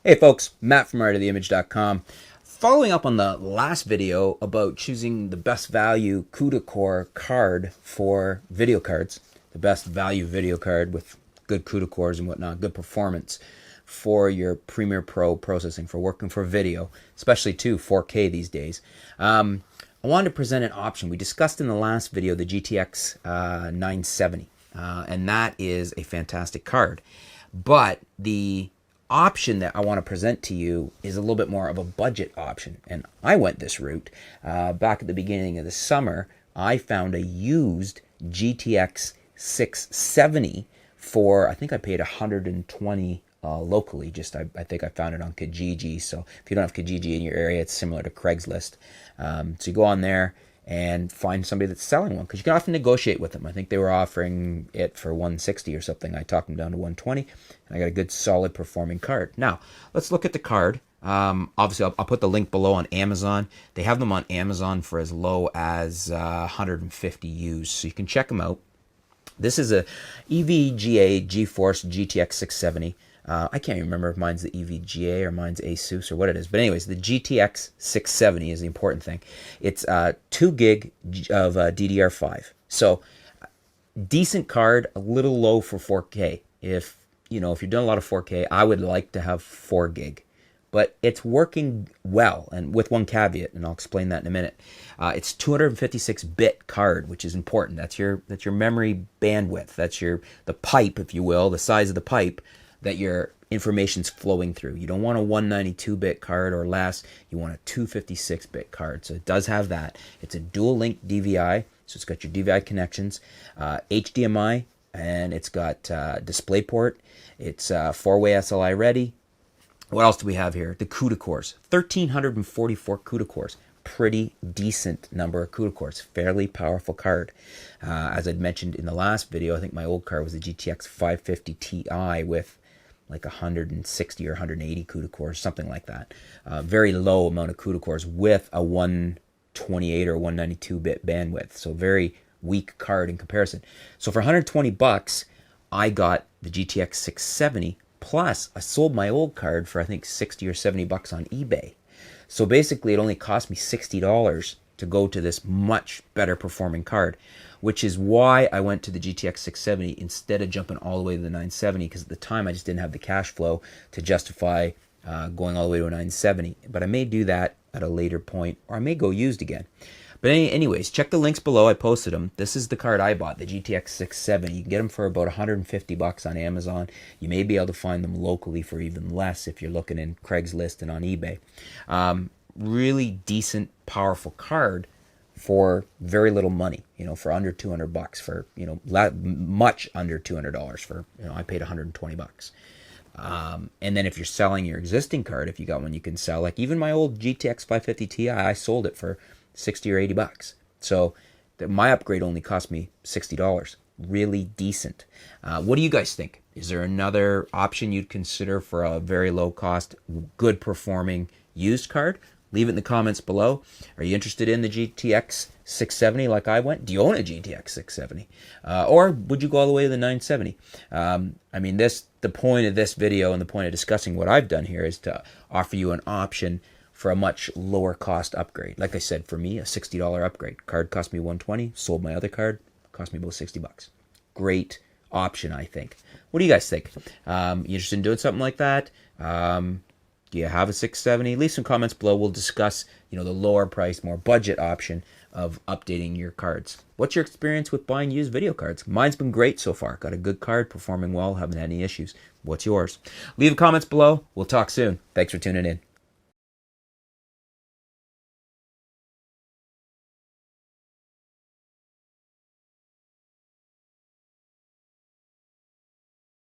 Hey folks, Matt from artoftheimage.com. Following up on the last video about choosing the best value Cuda Core card for video cards, the best value video card with good Cuda Cores and whatnot, good performance for your Premiere Pro processing, for working for video, especially too 4K these days. I wanted to present an option. We discussed in the last video the GTX 970, and that is a fantastic card. But the option that I want to present to you is a little bit more of a budget option, and I went this route back at the beginning of the summer. I found a used GTX 670 for, I think I paid 120 locally. I think I found it on Kijiji. So if you don't have Kijiji in your area, it's similar to Craigslist. So you go on there and find somebody that's selling one, because you can often negotiate with them. I think they were offering it for 160 or something. I talked them down to 120, and I got a good solid performing card. Now let's look at the card. Obviously I'll put the link below on Amazon. They have them on Amazon for as low as 150 used, so you can check them out. This is a Evga Geforce Gtx 670. I can't even remember if mine's the EVGA or mine's Asus or what it is. But anyways, the GTX 670 is the important thing. It's 2 gig of DDR5. So decent card, a little low for 4K. If you're doing a lot of 4K, I would like to have 4 gig. But it's working well, and with one caveat, and I'll explain that in a minute. It's 256-bit card, which is important. That's your memory bandwidth. That's the pipe, if you will, the size of the pipe that your information's flowing through. You don't want a 192-bit card or less. You want a 256-bit card. So it does have that. It's a dual-link DVI, so it's got your DVI connections, HDMI, and it's got DisplayPort. It's 4-way SLI ready. What else do we have here? The Cuda Cores. 1,344 Cuda Cores. Pretty decent number of Cuda Cores. Fairly powerful card. As I'd mentioned in the last video, I think my old card was the GTX 550 Ti with like 160 or 180 Cuda Cores, something like that. Very low amount of Cuda Cores with a 128 or 192-bit bandwidth. So very weak card in comparison. So for 120 bucks, I got the GTX 670. Plus, I sold my old card for I think 60 or 70 bucks on eBay. So basically, it only cost me $60 to go to this much better performing card, which is why I went to the GTX 670 instead of jumping all the way to the 970, because at the time I just didn't have the cash flow to justify going all the way to a 970. But I may do that at a later point, or I may go used again. But anyways, check the links below. I posted them. This is the card I bought, the GTX 670. You can get them for about 150 bucks on Amazon. You may be able to find them locally for even less if you're looking in Craigslist and on eBay. Really decent, powerful card for very little money. For under 200 bucks. For much under $200. For I paid 120 bucks. And then if you're selling your existing card, if you got one you can sell, like even my old GTX 550 Ti, I sold it for 60 or 80 bucks. So my upgrade only cost me $60. Really decent. What do you guys think? Is there another option you'd consider for a very low cost, good performing used card? Leave it in the comments below. Are you interested in the GTX 670 like I went? Do you own a GTX 670? Or would you go all the way to the 970? The point of this video and the point of discussing what I've done here is to offer you an option for a much lower cost upgrade. Like I said, for me, a $60 upgrade. Card cost me 120, sold my other card, cost me about 60 bucks. Great option, I think. What do you guys think? You interested in doing something like that? Do you have a 670? Leave some comments below. We'll discuss, the lower price, more budget option of updating your cards. What's your experience with buying used video cards? Mine's been great so far. Got a good card, performing well, haven't had any issues. What's yours? Leave comments below. We'll talk soon. Thanks for tuning in.